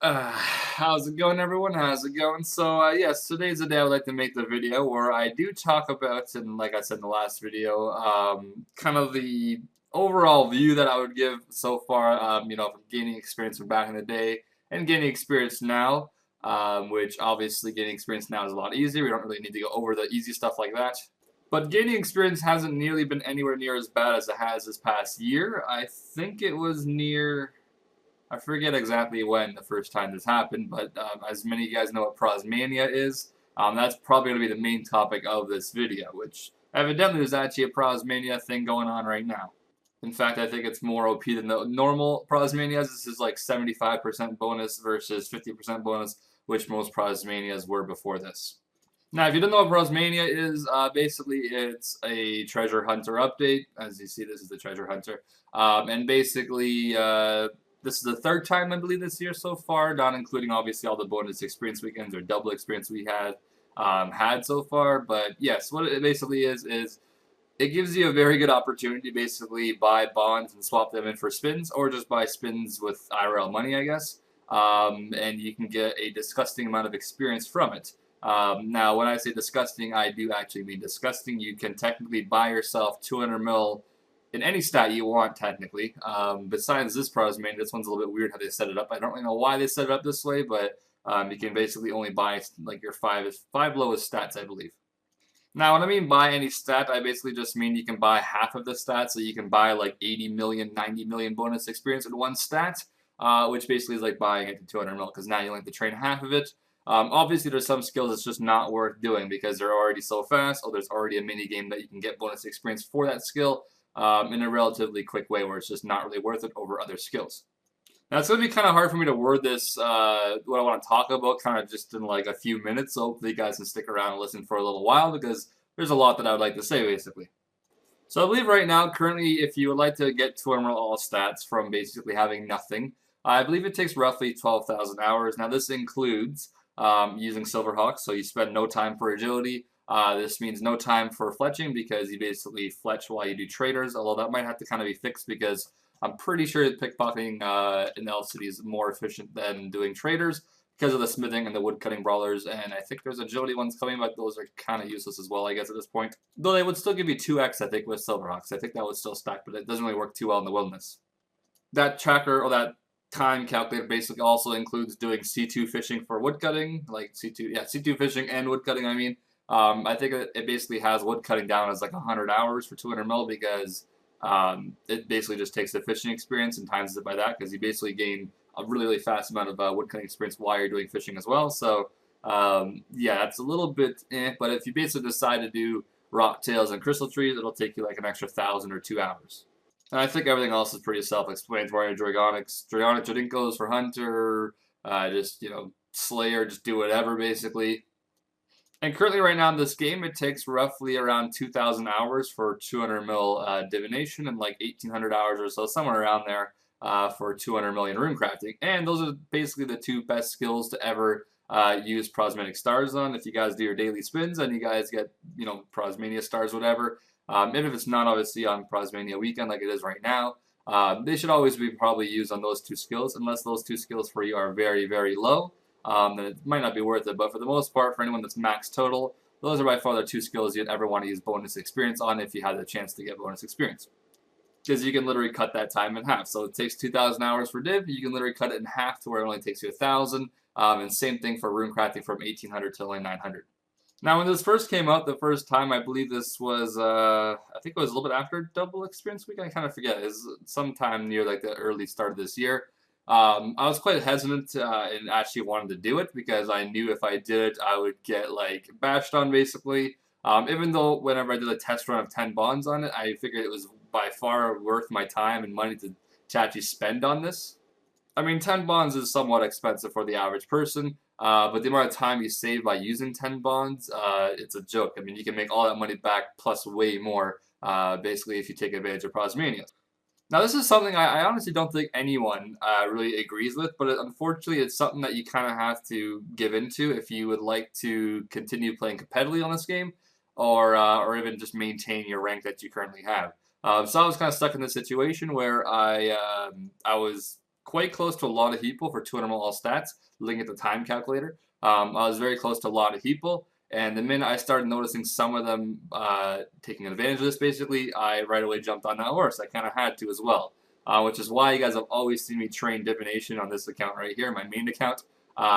How's it going, everyone? How's it going? Yes, today's the day I would like to make the video where I do talk about, and like I said in the last video, kind of the overall view that I would give so far, from gaining experience from back in the day and gaining experience now, which obviously gaining experience now is a lot easier. We don't really need to go over the easy stuff like that. But gaining experience hasn't nearly been anywhere near as bad as it has this past year. I think it was near. I forget exactly when the first time this happened, but as many of you guys know what Prismania is, that's probably going to be the main topic of this video, which evidently there's actually a Prismania thing going on right now. In fact, I think it's more OP than the normal Prismanias. This is like 75% bonus versus 50% bonus, which most Prismanias were before this. Now, if you don't know what Prismania is, basically it's a treasure hunter update. As you see, this is the treasure hunter. And basically, this is the third time, I believe, this year so far, not including, obviously, all the bonus experience weekends or double experience we had so far. But, yes, what it basically is it gives you a very good opportunity to basically buy bonds and swap them in for spins, or just buy spins with IRL money, I guess. And you can get a disgusting amount of experience from it. Now, when I say disgusting, I do actually mean disgusting. You can technically buy yourself 200 mil in any stat you want, technically. Besides this Prismania, this one's a little bit weird how they set it up. I don't really know why they set it up this way, but you can basically only buy like your five lowest stats, I believe. Now, when I mean buy any stat, I basically just mean you can buy half of the stat, so you can buy like 80 million, 90 million bonus experience in one stat, which basically is like buying it to 200 mil, because now you only have to train half of it. Obviously, there's some skills it's just not worth doing because they're already so fast, or there's already a mini game that you can get bonus experience for that skill in a relatively quick way where it's just not really worth it over other skills. Now, it's going to be kind of hard for me to word this, what I want to talk about, kind of just in like a few minutes, so hopefully you guys can stick around and listen for a little while because there's a lot that I would like to say, basically. So I believe right now, currently, if you would like to get 200 all stats from basically having nothing, I believe it takes roughly 12,000 hours. Now, this includes using Silverhawk, so you spend no time for agility. This means no time for fletching because you basically fletch while you do traders, although that might have to kind of be fixed because I'm pretty sure pickpocketing in the Elf City is more efficient than doing traders because of the smithing and the woodcutting brawlers, and I think there's agility ones coming, but those are kind of useless as well, I guess, at this point. Though they would still give you 2x, I think, with Silverhawks. I think that would still stack, but it doesn't really work too well in the wilderness. That tracker, or that time calculator, basically also includes doing C2 fishing for woodcutting, like C2 fishing and woodcutting, I mean. I think it basically has woodcutting down as like 100 hours for 200 mil because it basically just takes the fishing experience and times it by that because you basically gain a really, really fast amount of woodcutting experience while you're doing fishing as well. So, yeah, that's a little bit but if you basically decide to do rock tails and crystal trees, it'll take you like an extra 1,000 or 2 hours. And I think everything else is pretty self-explanatory. Dragonic Jodinkos for Hunter, Slayer, just do whatever, basically. And currently, right now in this game, it takes roughly around 2,000 hours for 200 mil divination and like 1,800 hours or so, somewhere around there, for 200 million rune crafting. And those are basically the two best skills to ever use Prosmetic Stars on. If you guys do your daily spins and you guys get, Prosmania Stars, whatever, and if it's not obviously on Prosmania weekend like it is right now, they should always be probably used on those two skills, unless those two skills for you are very, very low. Then it might not be worth it. But for the most part, for anyone that's max total, those are by far the two skills you'd ever want to use bonus experience on if you had the chance to get bonus experience. Because you can literally cut that time in half. So it takes 2,000 hours for div. You can literally cut it in half to where it only takes you 1,000. And same thing for rune crafting from 1,800 to only 900. Now, when this first came out, the first time, I believe this was, I think it was a little bit after double experience week. I kind of forget. It was sometime near like the early start of this year. I was quite hesitant and actually wanted to do it because I knew if I did it, I would get like bashed on basically. Even though whenever I did a test run of 10 bonds on it, I figured it was by far worth my time and money to actually spend on this. I mean, 10 bonds is somewhat expensive for the average person, but the amount of time you save by using 10 bonds, it's a joke. I mean, you can make all that money back plus way more, basically, if you take advantage of Prosmania. Now, this is something I honestly don't think anyone really agrees with, but unfortunately, it's something that you kind of have to give into if you would like to continue playing competitively on this game, or even just maintain your rank that you currently have. So I was kind of stuck in this situation where I was quite close to a lot of people for 200 all stats, looking at the time calculator. I was very close to a lot of people, and the minute I started noticing some of them taking advantage of this, basically, I right away jumped on that horse. I kind of had to as well, which is why you guys have always seen me train divination on this account right here, my main account,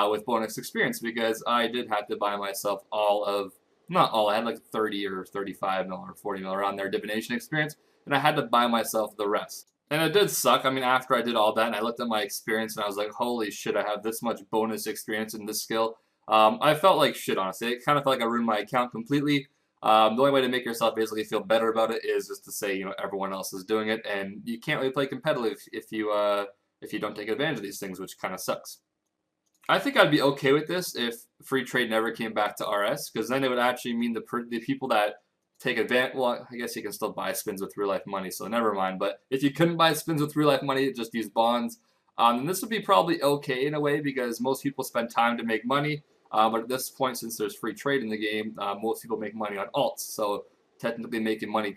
with bonus experience, because I did have to buy myself all of, not all, I had like 30 or 35 mil or 40 mil around there divination experience, and I had to buy myself the rest. And it did suck. I mean, after I did all that and I looked at my experience and I was like, holy shit, I have this much bonus experience in this skill. I felt like shit, honestly. It kind of felt like I ruined my account completely. The only way to make yourself basically feel better about it is just to say, you know, everyone else is doing it, and you can't really play competitive if you don't take advantage of these things, which kind of sucks. I think I'd be okay with this if free trade never came back to RS, because then it would actually mean the people that take advantage. Well, I guess you can still buy spins with real life money, so never mind. But if you couldn't buy spins with real life money, just use bonds. And this would be probably okay in a way because most people spend time to make money. But at this point, since there's free trade in the game, most people make money on alts. So technically, making money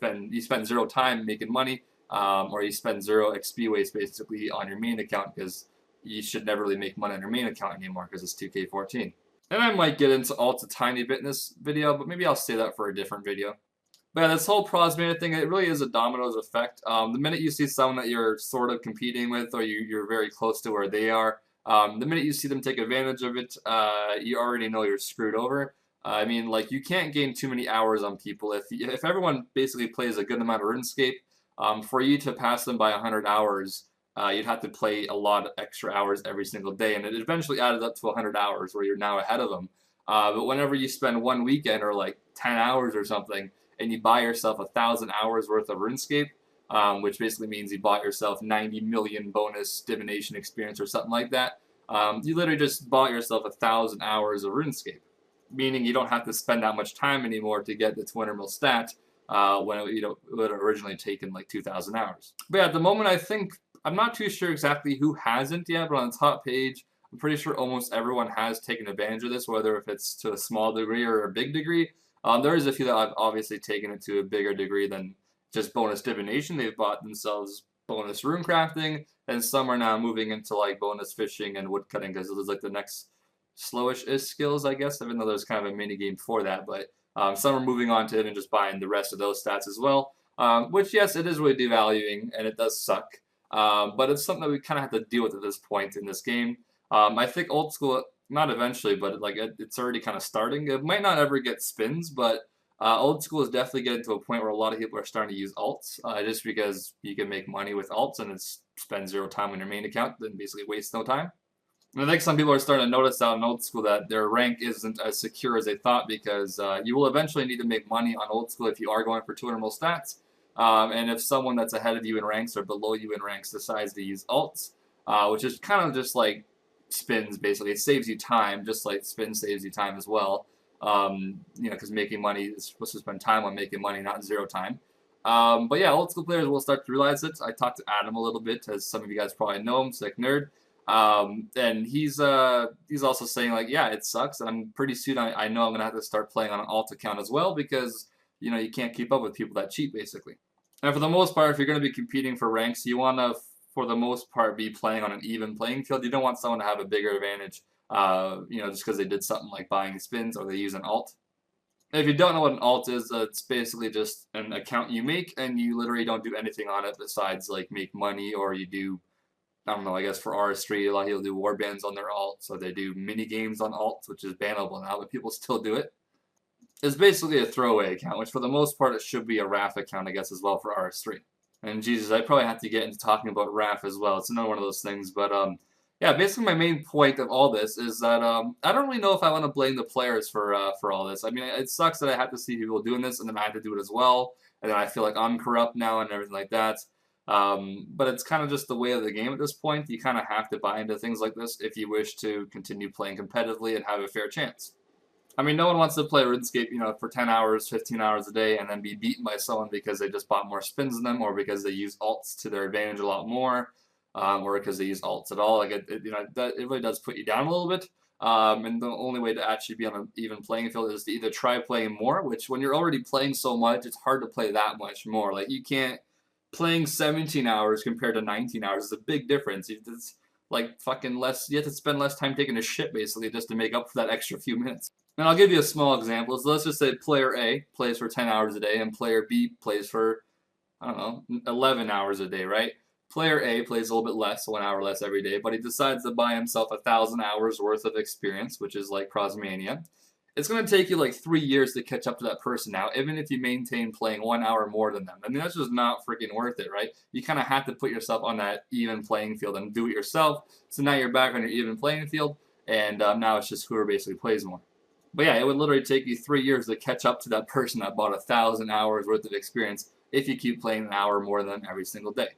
you spend zero time making money, or you spend zero XP waste basically on your main account because you should never really make money on your main account anymore because it's 2K14. And I might get into alts a tiny bit in this video, but maybe I'll say that for a different video. But yeah, this whole Prismania thing, it really is a dominoes effect. The minute you see someone that you're sort of competing with or you're very close to where they are, the minute you see them take advantage of it, you already know you're screwed over. I mean, like, you can't gain too many hours on people. If everyone basically plays a good amount of RuneScape, for you to pass them by 100 hours, you'd have to play a lot of extra hours every single day, and it eventually added up to 100 hours where you're now ahead of them. But whenever you spend one weekend or like 10 hours or something, and you buy yourself 1,000 hours worth of RuneScape, which basically means you bought yourself 90 million bonus divination experience or something like that, you literally just bought yourself 1,000 hours of RuneScape, meaning you don't have to spend that much time anymore to get the 200 mil stat when it would have originally taken like 2,000 hours. But yeah, at the moment, I'm not too sure exactly who hasn't yet, but on the top page, I'm pretty sure almost everyone has taken advantage of this, whether if it's to a small degree or a big degree. There is a few that have obviously taken it to a bigger degree than just bonus divination. They've bought themselves bonus rune crafting, and some are now moving into like bonus fishing and woodcutting because it was like the next slowish-ish skills, I guess, even though there's kind of a mini game for that. But some are moving on to it and just buying the rest of those stats as well, which, yes, it is really devaluing, and it does suck. But it's something that we kind of have to deal with at this point in this game. I think old school, not eventually, but like it's already kind of starting. It might not ever get spins, but old school is definitely getting to a point where a lot of people are starting to use alts, just because you can make money with alts and it's spend zero time on your main account, then basically waste no time. And I think some people are starting to notice out in old school that their rank isn't as secure as they thought because you will eventually need to make money on old school if you are going for 200 mil stats. And if someone that's ahead of you in ranks or below you in ranks decides to use alts, which is kind of just like spins, basically. It saves you time, just like spin saves you time as well. Because making money is supposed to spend time on making money, not zero time. But yeah, old school players will start to realize it. I talked to Adam a little bit, as some of you guys probably know him, Sick Nerd. And he's also saying like, yeah, it sucks, and I'm pretty soon I know I'm gonna have to start playing on an alt account as well because you can't keep up with people that cheat basically. And for the most part, if you're gonna be competing for ranks, you wanna, for the most part, be playing on an even playing field. You don't want someone to have a bigger advantage, just because they did something like buying spins or they use an alt. If you don't know what an alt is, it's basically just an account you make and you literally don't do anything on it besides like make money, or you do, I don't know, I guess for RS3, a lot of people do warbands on their alt, so they do mini games on alts, which is bannable now, but people still do it. It's basically a throwaway account, which for the most part it should be a RAF account, I guess, as well for RS3. And Jesus, I probably have to get into talking about RAF as well. It's another one of those things, but yeah, basically my main point of all this is that I don't really know if I want to blame the players for all this. I mean, it sucks that I have to see people doing this, and then I have to do it as well, and then I feel like I'm corrupt now and everything like that. But it's kind of just the way of the game at this point. You kind of have to buy into things like this if you wish to continue playing competitively and have a fair chance. I mean, no one wants to play RuneScape, for 10 hours, 15 hours a day and then be beaten by someone because they just bought more spins than them or because they use alts to their advantage a lot more, or because they use alts at all. Like, it really does put you down a little bit. And the only way to actually be on an even playing field is to either try playing more, which when you're already playing so much, it's hard to play that much more. Like, you can't playing 17 hours compared to 19 hours is a big difference. It's like fucking less. You have to spend less time taking a shit basically just to make up for that extra few minutes. And I'll give you a small example. So let's just say player A plays for 10 hours a day and player B plays for, I don't know, 11 hours a day, right? Player A plays a little bit less, 1 hour less every day, but he decides to buy himself 1,000 hours worth of experience, which is like Prismania. It's going to take you like 3 years to catch up to that person now, even if you maintain playing 1 hour more than them. I mean, that's just not freaking worth it, right? You kind of have to put yourself on that even playing field and do it yourself. So now you're back on your even playing field, and now it's just whoever basically plays more. But yeah, it would literally take you 3 years to catch up to that person that bought 1,000 hours worth of experience if you keep playing an hour more than them every single day.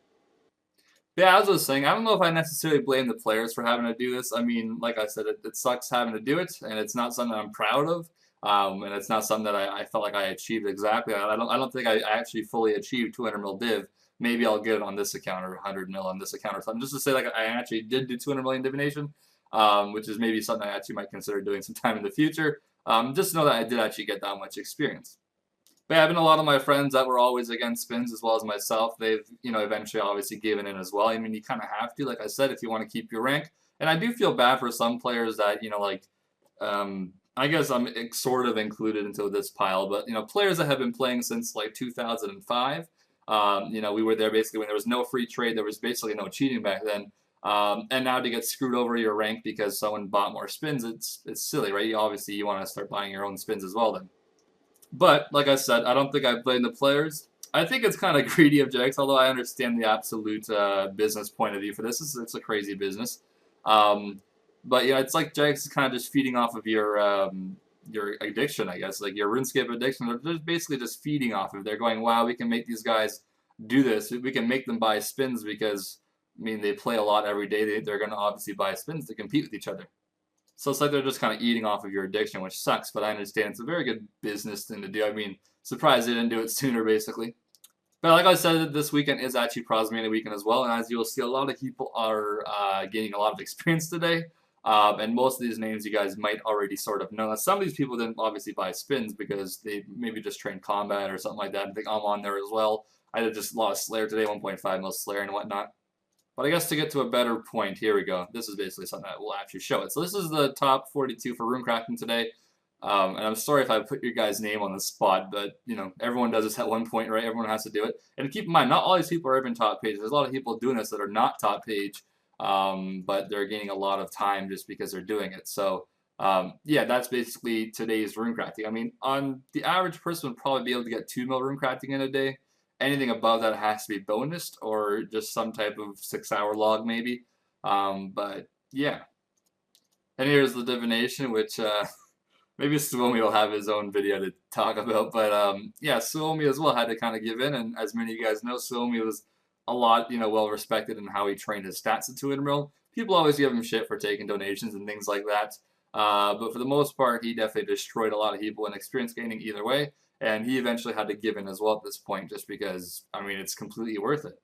But yeah, as I was saying, I don't know if I necessarily blame the players for having to do this. I mean, like I said, it sucks having to do it, and it's not something that I'm proud of, and it's not something that I felt like I achieved exactly. I don't think I actually fully achieved 200 mil div. Maybe I'll get it on this account or 100 mil on this account or something, just to say like I actually did do 200 million divination, which is maybe something I actually might consider doing sometime in the future. Just to know that I did actually get that much experience. But yeah, I've been a lot of my friends that were always against spins as well as myself. They've, eventually obviously given in as well. I mean, you kind of have to, like I said, if you want to keep your rank. And I do feel bad for some players that, I guess I'm sort of included into this pile, but, players that have been playing since like 2005. We were there basically when there was no free trade. There was basically no cheating back then. And now to get screwed over your rank because someone bought more spins, it's silly, right? Obviously, you want to start buying your own spins as well then. But, like I said, I don't think I blame the players. I think it's kind of greedy of Jax, although I understand the absolute business point of view for this. It's a crazy business. But, yeah, it's like Jax is kind of just feeding off of your addiction, I guess. Like, your RuneScape addiction. They're just basically just feeding off of it. They're going, wow, we can make these guys do this. We can make them buy spins because, I mean, they play a lot every day. They're going to obviously buy spins to compete with each other. So it's like they're just kind of eating off of your addiction, which sucks, but I understand it's a very good business thing to do. I mean, surprised they didn't do it sooner, basically. But like I said, this weekend is actually Prosmania weekend as well, and as you'll see, a lot of people are gaining a lot of experience today. And most of these names you guys might already sort of know. Now, some of these people didn't obviously buy spins because they maybe just trained combat or something like that. I think I'm on there as well. I did just a lot of Slayer today, 1.5 mil Slayer and whatnot. But I guess to get to a better point, here we go. This is basically something that will actually show it. So this is the top 42 for runecrafting today. And I'm sorry if I put your guy's name on the spot, but, everyone does this at one point, right? Everyone has to do it. And keep in mind, not all these people are even top page. There's a lot of people doing this that are not top page, but they're gaining a lot of time just because they're doing it. So, yeah, that's basically today's runecrafting. I mean, on the average person would probably be able to get 2 mil runecrafting in a day. Anything above that has to be bonused or just some type of 6-hour log maybe. But yeah. And here's the divination, which maybe Suomi will have his own video to talk about. But yeah, Suomi as well had to kind of give in. And as many of you guys know, Suomi was a lot, well respected in how he trained his stats at 200 mil. People always give him shit for taking donations and things like that. But for the most part, he definitely destroyed a lot of people in experience gaining either way. And he eventually had to give in as well at this point just because, I mean, it's completely worth it.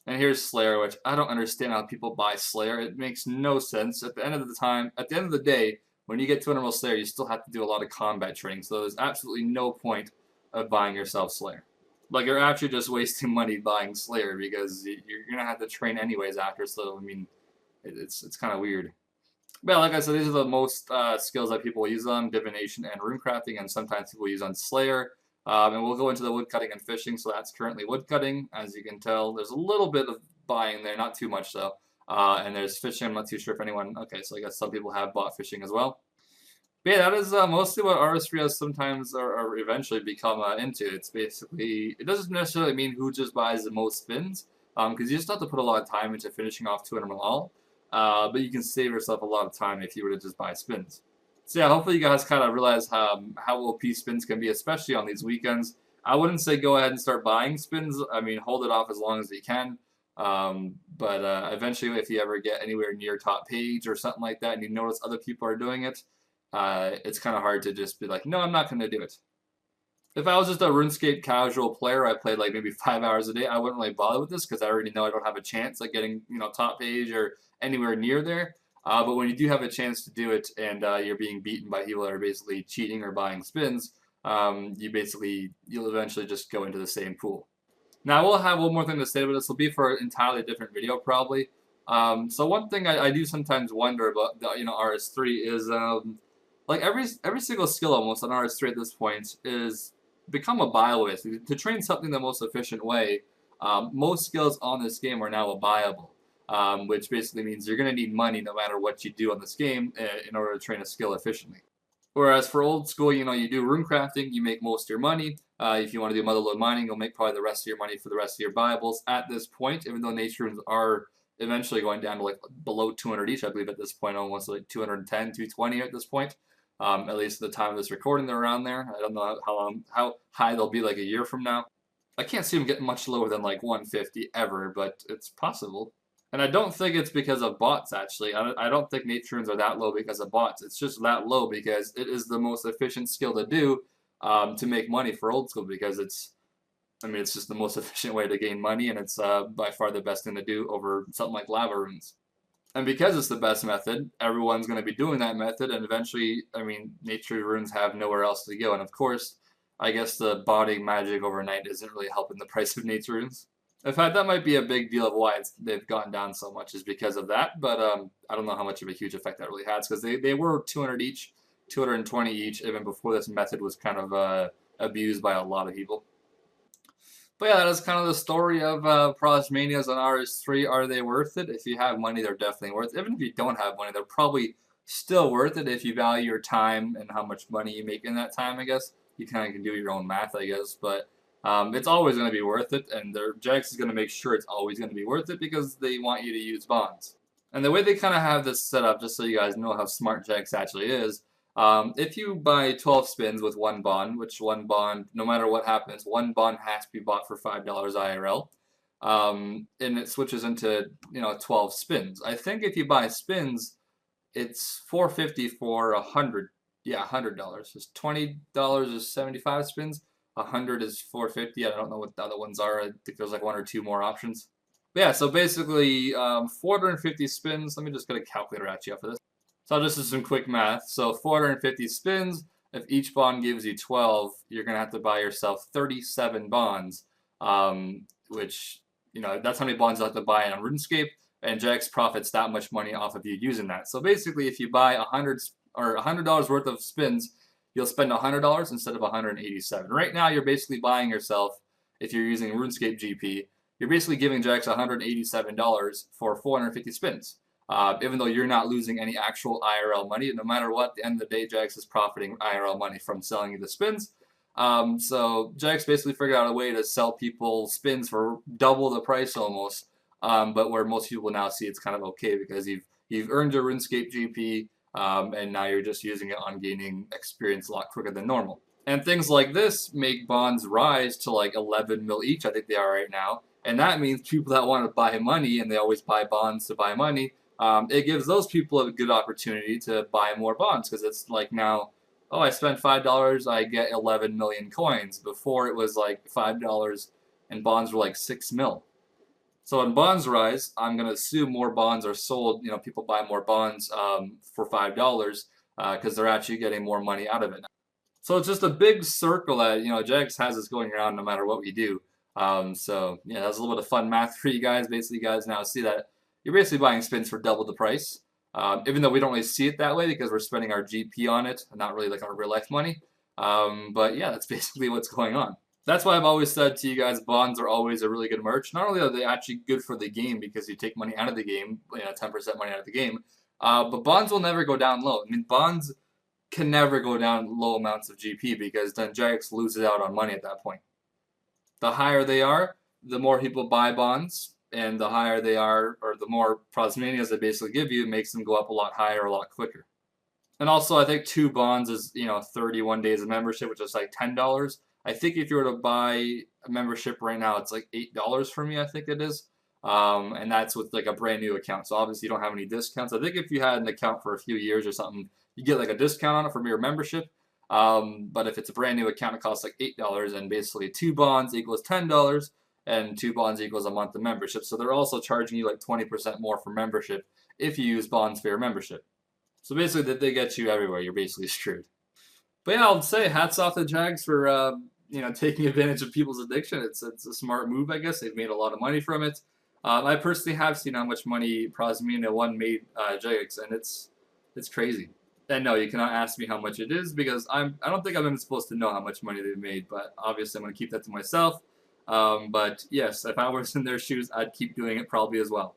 And here's Slayer, which I don't understand how people buy Slayer. It makes no sense. At the end of the day, when you get 200 mil Slayer, you still have to do a lot of combat training. So there's absolutely no point of buying yourself Slayer. Like, you're actually just wasting money buying Slayer because you're going to have to train anyways after. So, I mean, it's kind of weird. But like I said, these are the most skills that people use on divination and runecrafting, and sometimes people use on Slayer. And we'll go into the woodcutting and fishing, so that's currently woodcutting. As you can tell, there's a little bit of buying there, not too much though. And there's fishing, I'm not too sure if anyone, okay, so I guess some people have bought fishing as well. But yeah, that is mostly what artistry sometimes or eventually become into. It's basically, it doesn't necessarily mean who just buys the most spins, because you just have to put a lot of time into finishing off 200 mil all. But you can save yourself a lot of time if you were to just buy spins. So yeah, hopefully you guys kind of realize how OP spins can be, especially on these weekends. I wouldn't say go ahead and start buying spins. I mean, hold it off as long as you can. But eventually, if you ever get anywhere near top page or something like that, and you notice other people are doing it, it's kind of hard to just be like, no, I'm not going to do it. If I was just a RuneScape casual player, I played like maybe 5 hours a day, I wouldn't really bother with this because I already know I don't have a chance at getting top page or anywhere near there. But when you do have a chance to do it and you're being beaten by people that are basically cheating or buying spins, you'll eventually just go into the same pool. Now, I will have one more thing to say, but this will be for an entirely different video, probably. So one thing I do sometimes wonder about the, RS3 is like every single skill almost on RS3 at this point is become a buyable. To train something the most efficient way, most skills on this game are now a buyable, which basically means you're going to need money no matter what you do on this game in order to train a skill efficiently. Whereas for old school, you do rune crafting, you make most of your money. If you want to do motherlode mining, you'll make probably the rest of your money for the rest of your buyables. At this point, even though nature runes are eventually going down to like below 200 each, I believe at this point, almost like 210, 220 at this point. At least at the time of this recording, they're around there. I don't know how high they'll be like a year from now. I can't see them getting much lower than like 150 ever, but it's possible. And I don't think it's because of bots, actually. I don't think nature runes are that low because of bots. It's just that low because it is the most efficient skill to do to make money for old school because it's just the most efficient way to gain money, and it's by far the best thing to do over something like lava runes. And because it's the best method, everyone's going to be doing that method, and eventually, nature runes have nowhere else to go. And of course, I guess the botting magic overnight isn't really helping the price of nature runes. In fact, that might be a big deal of why they've gone down so much is because of that, but I don't know how much of a huge effect that really has because they were 200 each, 220 each, even before this method was kind of abused by a lot of people. But yeah, that is kind of the story of Prismanias on RS3. Are they worth it? If you have money, they're definitely worth it. Even if you don't have money, they're probably still worth it if you value your time and how much money you make in that time, I guess. You kind of can do your own math, I guess, but it's always going to be worth it, and their Jax is going to make sure it's always going to be worth it because they want you to use bonds. And the way they kind of have this set up, just so you guys know how smart Jax actually is, if you buy 12 spins with one bond, which one bond, no matter what happens, one bond has to be bought for $5 IRL, and it switches into 12 spins. I think if you buy spins, it's $4.50 for 100. Yeah, $100. Just $20 is 75 spins. 100 is 450. I don't know what the other ones are. I think there's like one or two more options. But yeah, so basically 450 spins. Let me just get a calculator at you for this. So I'll just do some quick math. So 450 spins. If each bond gives you 12, you're going to have to buy yourself 37 bonds, which, that's how many bonds you have to buy on RuneScape, and Jax profits that much money off of you using that. So basically, if you buy $100 worth of spins, you'll spend $100 instead of $187. Right now, you're basically buying yourself, if you're using RuneScape GP, you're basically giving Jax $187 for 450 spins. Even though you're not losing any actual IRL money, no matter what, at the end of the day, Jax is profiting IRL money from selling you the spins. So Jax basically figured out a way to sell people spins for double the price almost, but where most people now see it's kind of okay because you've earned your RuneScape GP, and now you're just using it on gaining experience a lot quicker than normal. And things like this make bonds rise to like 11 mil each, I think they are right now. And that means people that want to buy money, and they always buy bonds to buy money, it gives those people a good opportunity to buy more bonds because it's like now, oh, I spent $5, I get 11 million coins. Before it was like $5 and bonds were like 6 mil. So when bonds rise, I'm going to assume more bonds are sold. People buy more bonds for $5 because they're actually getting more money out of it now. So it's just a big circle that, Jax has us going around no matter what we do. So yeah, that was a little bit of fun math for you guys. Basically, you guys now see that you're basically buying spins for double the price. Even though we don't really see it that way because we're spending our GP on it, not really like our real life money. But yeah, that's basically what's going on. That's why I've always said to you guys, bonds are always a really good merch. Not only are they actually good for the game because you take money out of the game, 10% money out of the game, but bonds will never go down low. Bonds can never go down low amounts of GP because then Jax loses out on money at that point. The higher they are, the more people buy bonds, and the higher they are, or the more Prismanias they basically give you, makes them go up a lot higher, a lot quicker. And also, I think 2 bonds is 31 days of membership, which is like $10. I think if you were to buy a membership right now, it's like $8 for me, I think it is. And that's with like a brand new account. So obviously you don't have any discounts. I think if you had an account for a few years or something, you get like a discount on it from your membership. But if it's a brand new account, it costs like $8, and basically 2 bonds equals $10, and 2 bonds equals a month of membership. So they're also charging you like 20% more for membership if you use bonds for your membership. So basically, they get you everywhere. You're basically screwed. But yeah, I'll say hats off to Jags for taking advantage of people's addiction. It's a smart move, I guess. They've made a lot of money from it. I personally have seen how much money Prismania 1 made Jagex, and it's crazy. And no, you cannot ask me how much it is because I don't think I'm even supposed to know how much money they've made. But obviously, I'm gonna keep that to myself. But yes, if I was in their shoes, I'd keep doing it probably as well.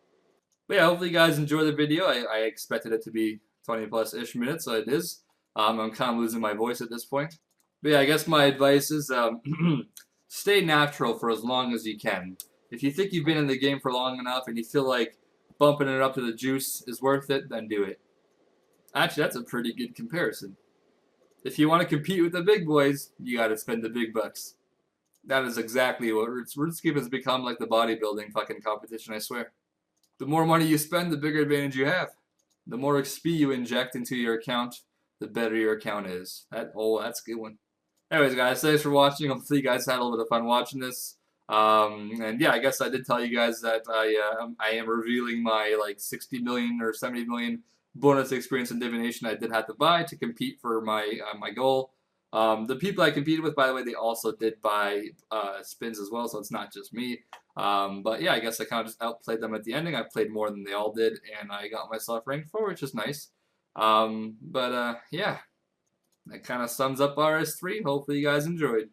But yeah, hopefully you guys enjoy the video. I expected it to be 20 plus ish minutes, so it is. I'm kind of losing my voice at this point. But yeah, I guess my advice is stay natural for as long as you can. If you think you've been in the game for long enough and you feel like bumping it up to the juice is worth it, then do it. Actually, that's a pretty good comparison. If you want to compete with the big boys, you gotta spend the big bucks. That is exactly what RuneScape has become, like the bodybuilding fucking competition, I swear. The more money you spend, the bigger advantage you have. The more XP you inject into your account, the better your account is. That's a good one. Anyways, guys, thanks for watching. Hopefully, you guys had a little bit of fun watching this. And yeah, I guess I did tell you guys that I am revealing my like 60 million or 70 million bonus experience in divination I did have to buy to compete for my my goal. The people I competed with, by the way, they also did buy spins as well, so it's not just me. But yeah, I guess I kind of just outplayed them at the ending. I played more than they all did, and I got myself ranked 4, which is nice. Yeah, that kind of sums up RS3. Hopefully you guys enjoyed.